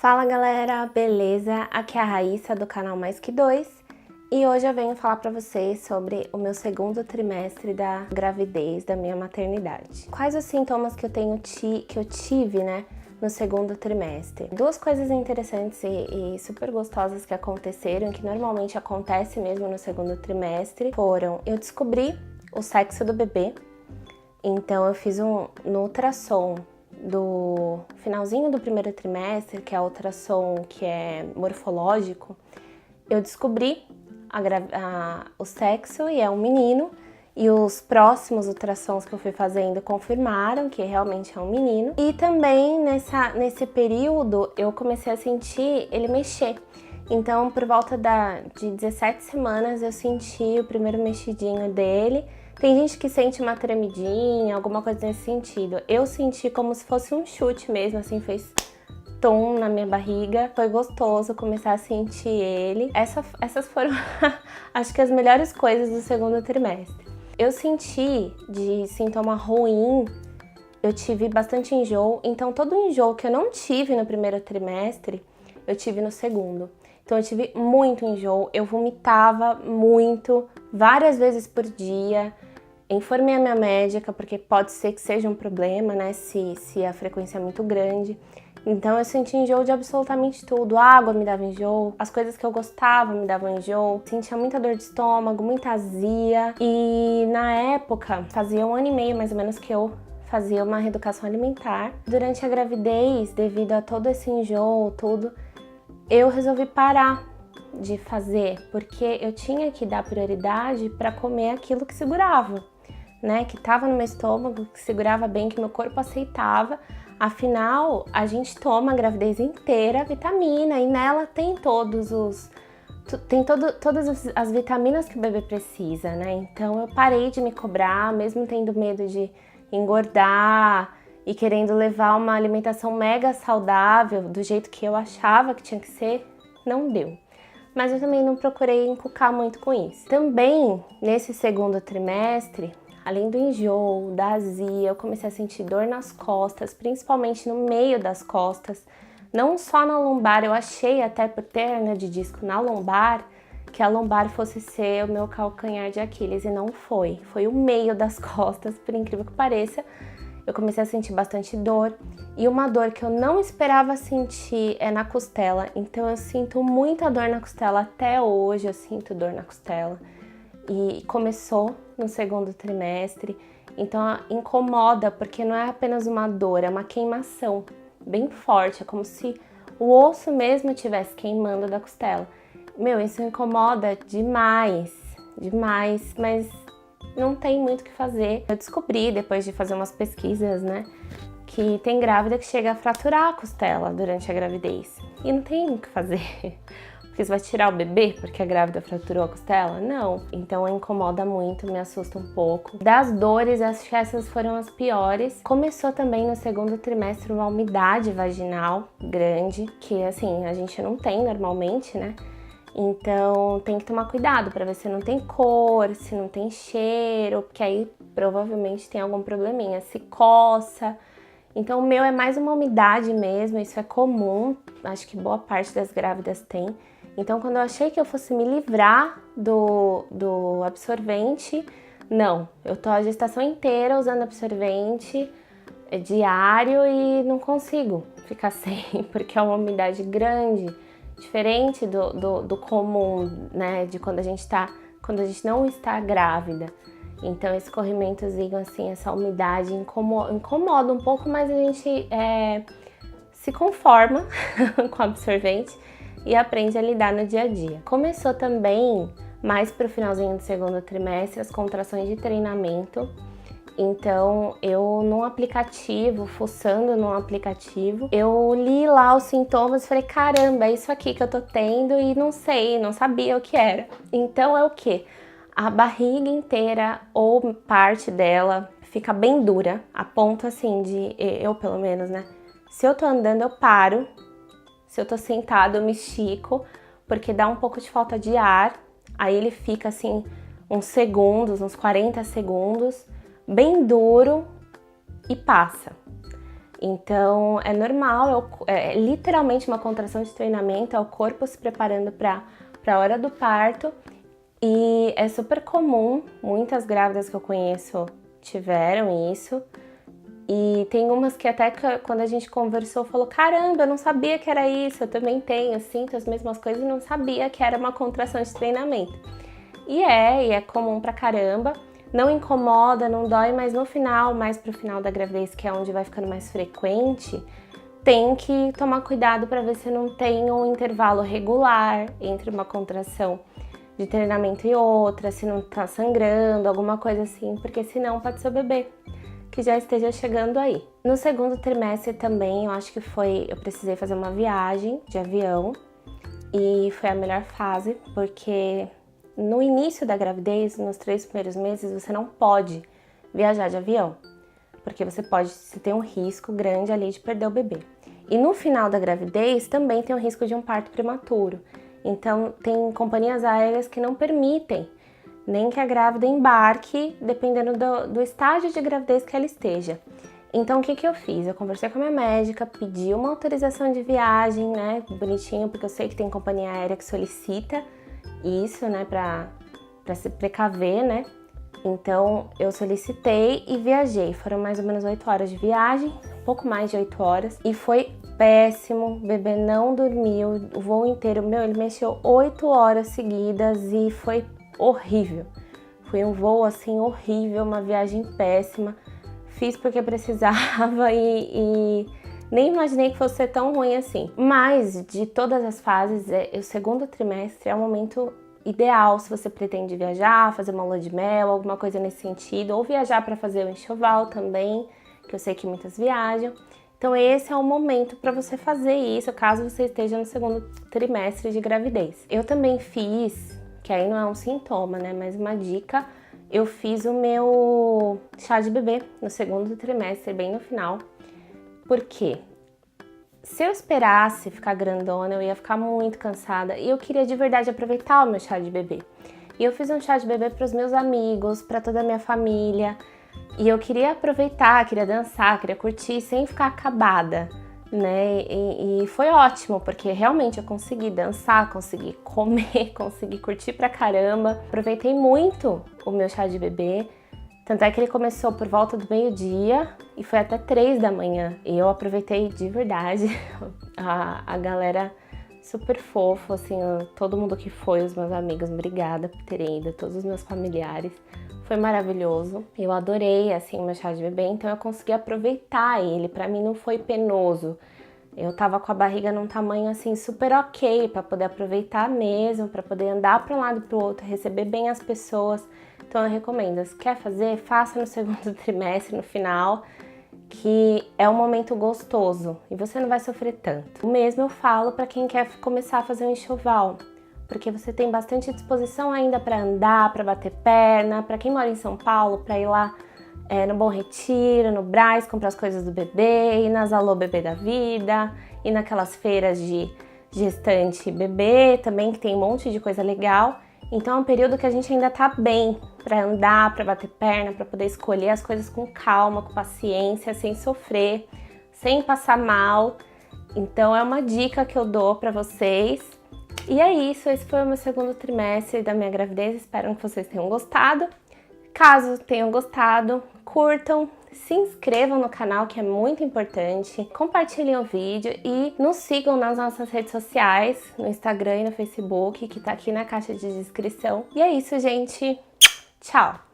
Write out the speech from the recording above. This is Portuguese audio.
Fala galera, beleza? Aqui é a Raíssa do canal Mais Que Dois e hoje eu venho falar pra vocês sobre o meu segundo trimestre da gravidez, da minha maternidade. Quais os sintomas que eu tive, né, no segundo trimestre? Duas coisas interessantes e super gostosas que aconteceram, que normalmente acontece mesmo no segundo trimestre, foram: eu descobri o sexo do bebê, então eu fiz no ultrassom do finalzinho do primeiro trimestre, que é o ultrassom que é morfológico, eu descobri o sexo e é um menino, e os próximos ultrassons que eu fui fazendo confirmaram que realmente é um menino. E também nesse período eu comecei a sentir ele mexer. Então, por volta de 17 semanas eu senti o primeiro mexidinho dele. Tem gente que sente uma tremidinha, alguma coisa nesse sentido. Eu senti como se fosse um chute mesmo, assim, fez tom na minha barriga. Foi gostoso começar a sentir ele. Essas foram, acho que as melhores coisas do segundo trimestre. Eu senti de sintoma ruim, eu tive bastante enjoo. Então todo o enjoo que eu não tive no primeiro trimestre, eu tive no segundo. Então eu tive muito enjoo, eu vomitava muito, várias vezes por dia. Informei a minha médica, porque pode ser que seja um problema, né, se a frequência é muito grande. Então eu senti enjoo de absolutamente tudo. A água me dava enjoo, as coisas que eu gostava me davam enjoo. Sentia muita dor de estômago, muita azia. E na época, fazia 1 ano e meio mais ou menos que eu fazia uma reeducação alimentar. Durante a gravidez, devido a todo esse enjoo, tudo, eu resolvi parar de fazer, porque eu tinha que dar prioridade para comer aquilo que segurava, né? Que tava no meu estômago, que segurava bem, que meu corpo aceitava. Afinal, a gente toma a gravidez inteira vitamina e nela tem todas as vitaminas que o bebê precisa, né? Então eu parei de me cobrar, mesmo tendo medo de engordar e querendo levar uma alimentação mega saudável do jeito que eu achava que tinha que ser, não deu. Mas eu também não procurei encucar muito com isso. Também, nesse segundo trimestre, além do enjoo, da azia, eu comecei a sentir dor nas costas, principalmente no meio das costas, não só na lombar. Eu achei, até por ter hernia de disco na lombar, que a lombar fosse ser o meu calcanhar de Aquiles, e não foi. Foi o meio das costas, por incrível que pareça. Eu comecei a sentir bastante dor, e uma dor que eu não esperava sentir é na costela. Então eu sinto muita dor na costela até hoje, eu sinto dor na costela. E começou no segundo trimestre, então incomoda, porque não é apenas uma dor, é uma queimação bem forte, é como se o osso mesmo estivesse queimando da costela. Meu, isso incomoda demais, demais, mas não tem muito o que fazer. Eu descobri, depois de fazer umas pesquisas, né, que tem grávida que chega a fraturar a costela durante a gravidez. E não tem o que fazer. Porque você vai tirar o bebê porque a grávida fraturou a costela? Não. Então incomoda muito, me assusta um pouco. Das dores, acho que essas foram as piores. Começou também no segundo trimestre uma umidade vaginal grande, que assim, a gente não tem normalmente, né? Então tem que tomar cuidado para ver se não tem cor, se não tem cheiro, porque aí provavelmente tem algum probleminha, se coça. Então o meu é mais uma umidade mesmo, isso é comum, acho que boa parte das grávidas tem. Então quando eu achei que eu fosse me livrar do absorvente, não, eu tô a gestação inteira usando absorvente diário e não consigo ficar sem, porque é uma umidade grande. Diferente do comum, né, de quando a gente não está grávida. Então esse corrimentozinho, assim, essa umidade incomoda um pouco, mas a gente se conforma com o absorvente e aprende a lidar no dia a dia. Começou também, mais pro finalzinho do segundo trimestre, as contrações de treinamento. Então, eu num aplicativo, fuçando num aplicativo, eu li lá os sintomas e falei, caramba, é isso aqui que eu tô tendo e não sei, não sabia o que era. Então é o quê? A barriga inteira ou parte dela fica bem dura, a ponto assim de, eu pelo menos, né? Se eu tô andando, eu paro. Se eu tô sentada, eu me estico, porque dá um pouco de falta de ar. Aí ele fica assim, uns segundos, uns 40 segundos, bem duro e passa. Então é normal, é literalmente uma contração de treinamento, é o corpo se preparando para a hora do parto. E é super comum, muitas grávidas que eu conheço tiveram isso. E tem umas que até quando a gente conversou, falou: caramba, eu não sabia que era isso, eu também tenho, sinto as mesmas coisas e não sabia que era uma contração de treinamento. E é comum pra caramba, não incomoda, não dói, mas no final, mais pro final da gravidez, que é onde vai ficando mais frequente, tem que tomar cuidado para ver se não tem um intervalo regular entre uma contração de treinamento e outra, se não tá sangrando, alguma coisa assim, porque senão pode ser o bebê que já esteja chegando aí. No segundo trimestre também, eu acho que eu precisei fazer uma viagem de avião e foi a melhor fase, porque no início da gravidez, nos 3 primeiros meses, você não pode viajar de avião, porque você tem um risco grande ali de perder o bebê. E no final da gravidez também tem o risco de um parto prematuro. Então tem companhias aéreas que não permitem nem que a grávida embarque, dependendo do estágio de gravidez que ela esteja. Então, o que eu fiz? Eu conversei com a minha médica, pedi uma autorização de viagem, né, bonitinho, porque eu sei que tem companhia aérea que solicita isso, né, pra se precaver, né. Então, eu solicitei e viajei. Foram mais ou menos 8 horas de viagem, um pouco mais de 8 horas, e foi péssimo, o bebê não dormiu, o voo inteiro, ele mexeu 8 horas seguidas e foi horrível. Foi um voo assim horrível, uma viagem péssima. Fiz porque precisava e nem imaginei que fosse ser tão ruim assim. Mas de todas as fases, o segundo trimestre é o momento ideal se você pretende viajar, fazer uma lua de mel, alguma coisa nesse sentido, ou viajar para fazer o enxoval também, que eu sei que muitas viajam. Então esse é o momento para você fazer isso, caso você esteja no segundo trimestre de gravidez. Eu também fiz, que aí não é um sintoma, né, mas uma dica, eu fiz o meu chá de bebê no segundo trimestre, bem no final. Por quê? Se eu esperasse ficar grandona, eu ia ficar muito cansada e eu queria de verdade aproveitar o meu chá de bebê. E eu fiz um chá de bebê para os meus amigos, para toda a minha família. E eu queria aproveitar, queria dançar, queria curtir sem ficar acabada, né? E foi ótimo, porque realmente eu consegui dançar, consegui comer, consegui curtir pra caramba. Aproveitei muito o meu chá de bebê. Tanto é que ele começou por volta do meio-dia e foi até 3 da manhã. E eu aproveitei de verdade. A galera super fofa, assim, todo mundo que foi, os meus amigos, obrigada por terem ido, todos os meus familiares. Foi maravilhoso. Eu adorei, assim, o meu chá de bebê, então eu consegui aproveitar ele. Pra mim não foi penoso. Eu tava com a barriga num tamanho, assim, super ok, pra poder aproveitar mesmo, pra poder andar pra um lado e pro outro, receber bem as pessoas. Então eu recomendo, se quer fazer, faça no segundo trimestre, no final, que é um momento gostoso e você não vai sofrer tanto. O mesmo eu falo pra quem quer começar a fazer um enxoval, porque você tem bastante disposição ainda para andar, para bater perna, para quem mora em São Paulo, para ir lá no Bom Retiro, no Brás, comprar as coisas do bebê, ir nas Alô Bebê da Vida, ir naquelas feiras de gestante bebê também, que tem um monte de coisa legal. Então é um período que a gente ainda tá bem para andar, para bater perna, para poder escolher as coisas com calma, com paciência, sem sofrer, sem passar mal. Então é uma dica que eu dou para vocês. E é isso, esse foi o meu segundo trimestre da minha gravidez, espero que vocês tenham gostado. Caso tenham gostado, curtam, se inscrevam no canal, que é muito importante, compartilhem o vídeo e nos sigam nas nossas redes sociais, no Instagram e no Facebook, que tá aqui na caixa de descrição. E é isso, gente. Tchau!